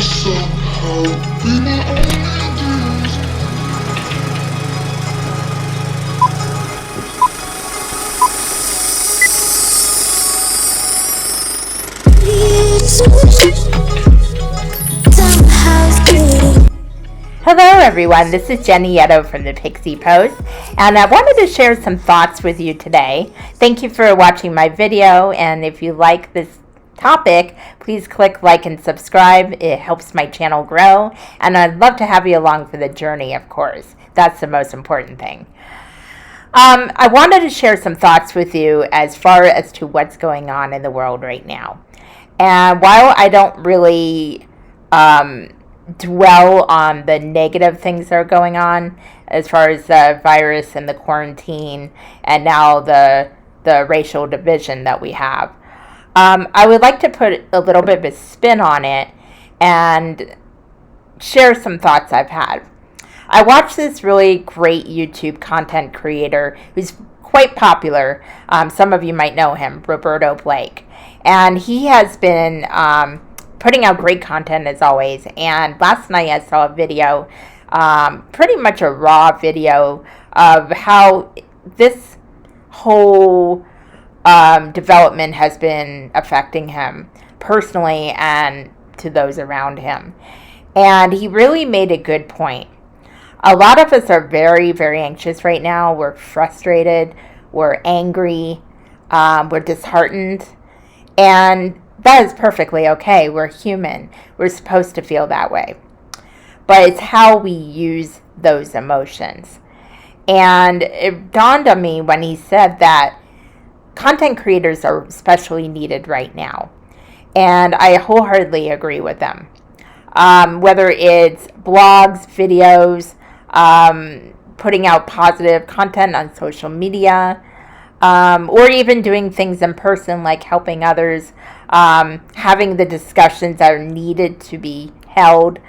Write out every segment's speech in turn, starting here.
somehow be my only dues. Hello everyone, this is Jenny Yetto from the Pixie Post, and I wanted to share some thoughts with you today. Thank you for watching my video, and if you like this topic, please click like and subscribe. It helps my channel grow, and I'd love to have you along for the journey, of course. That's the most important thing. I wanted to share some thoughts with you as far as to what's going on in the world right now. And while I don't really dwell on the negative things that are going on as far as the virus and the quarantine and now the racial division that we have, I would like to put a little bit of a spin on it and share some thoughts I've had. I watched this really great YouTube content creator who's quite popular. Some of you might know him, Roberto Blake. And he has been putting out great content as always. And last night I saw a video, pretty much a raw video of how this whole development has been affecting him personally and to those around him. And he really made a good point. A lot of us are very, very anxious right now. We're frustrated. We're angry. We're disheartened. And that is perfectly okay. We're human. We're supposed to feel that way. But it's how we use those emotions. And it dawned on me when he said that content creators are especially needed right now. And I wholeheartedly agree with them. Whether it's blogs, videos, putting out positive content on social media, or even doing things in person like helping others, having the discussions that are needed to be held,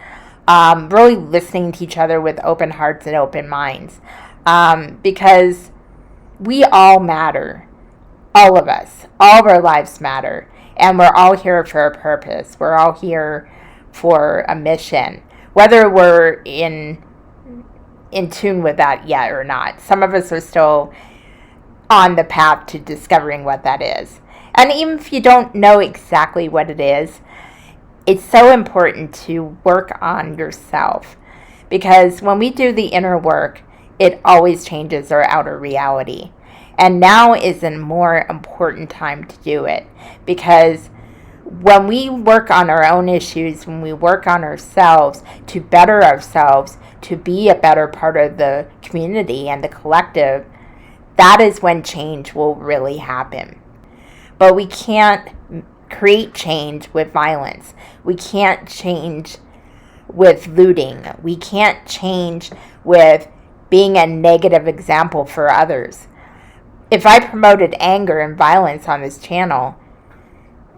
really listening to each other with open hearts and open minds, because we all matter. All of us, all of our lives matter, and we're all here for a purpose. We're all here for a mission, whether we're in tune with that yet or not. Some of us are still on the path to discovering what that is. And even if you don't know exactly what it is, it's so important to work on yourself, because when we do the inner work, it always changes our outer reality. And now is a more important time to do it, because when we work on our own issues, when we work on ourselves to better ourselves, to be a better part of the community and the collective, that is when change will really happen. But we can't create change with violence. We can't change with looting. We can't change with being a negative example for others. If I promoted anger and violence on this channel,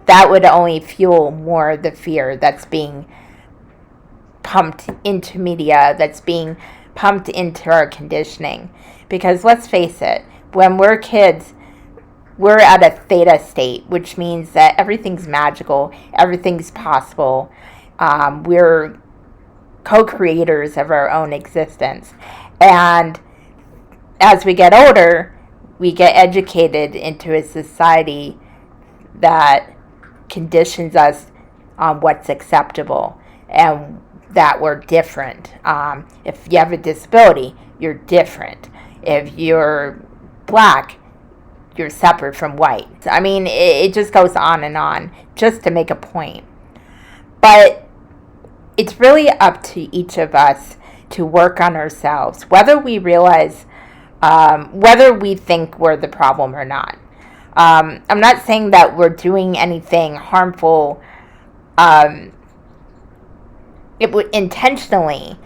that would only fuel more of the fear that's being pumped into media, that's being pumped into our conditioning. Because let's face it, when we're kids, we're at a theta state, which means that everything's magical, everything's possible. We're co-creators of our own existence. And as we get older, we get educated into a society that conditions us on what's acceptable and that we're different. If you have a disability, you're different. If you're black, you're separate from white. I mean, it just goes on, just to make a point. But it's really up to each of us to work on ourselves, whether we realize, whether we think we're the problem or not. I'm not saying that we're doing anything harmful intentionally,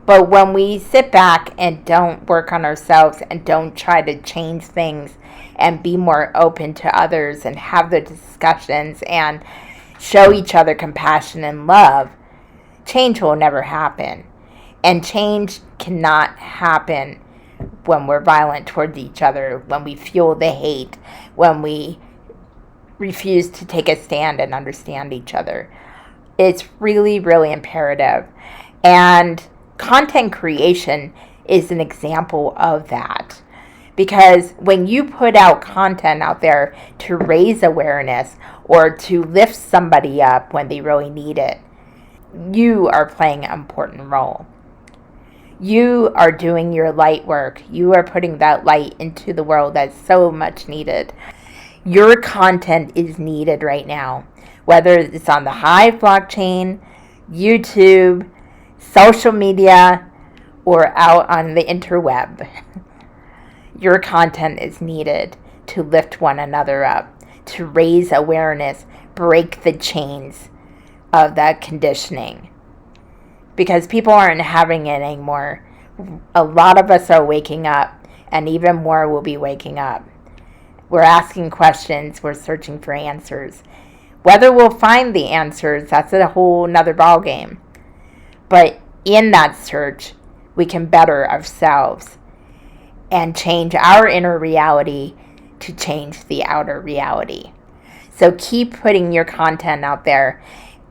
but when we sit back and don't work on ourselves and don't try to change things and be more open to others and have the discussions and show each other compassion and love, change will never happen. And change cannot happen when we're violent towards each other, when we fuel the hate, when we refuse to take a stand and understand each other. It's really, really imperative. And content creation is an example of that. Because when you put out content out there to raise awareness or to lift somebody up when they really need it, you are playing an important role. You are doing your light work. You are putting that light into the world that's so much needed. Your content is needed right now, whether it's on the Hive blockchain, YouTube, social media, or out on the interweb. Your content is needed to lift one another up, to raise awareness, break the chains of that conditioning. Because people aren't having it anymore. A lot of us are waking up, and even more will be waking up. We're asking questions, we're searching for answers. Whether we'll find the answers, that's a whole nother ballgame. But in that search, we can better ourselves and change our inner reality to change the outer reality. So keep putting your content out there.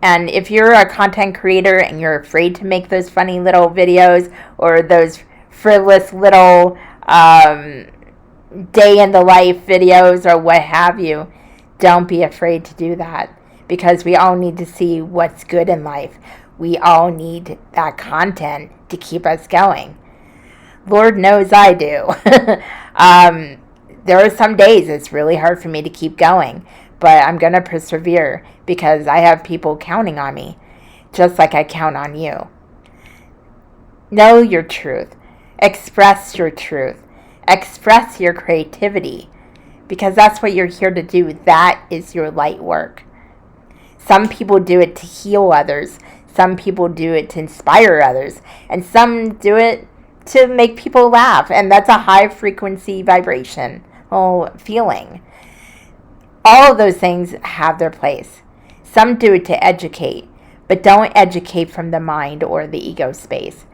And if you're a content creator and you're afraid to make those funny little videos or those frivolous little day in the life videos or what have you, don't be afraid to do that, because we all need to see what's good in life. We all need that content to keep us going. Lord knows I do. There are some days it's really hard for me to keep going, but I'm going to persevere because I have people counting on me, just like I count on you. Know your truth. Express your truth. Express your creativity, because that's what you're here to do. That is your light work. Some people do it to heal others. Some people do it to inspire others. And some do it to make people laugh. And that's a high frequency vibration feeling. All of those things have their place. Some do it to educate, but don't educate from the mind or the ego space.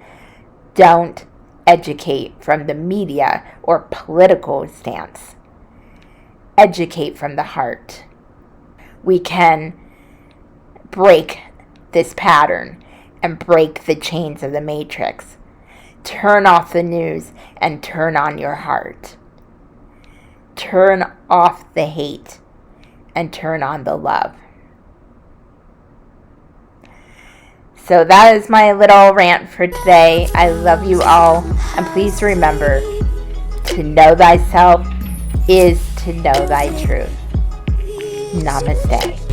Don't educate from the media or political stance. Educate from the heart. We can break this pattern and break the chains of the matrix. Turn off the news and turn on your heart. Turn off the hate and turn on the love. So that is my little rant for today. I love you all, and please remember, to know thyself is to know thy truth. Namaste.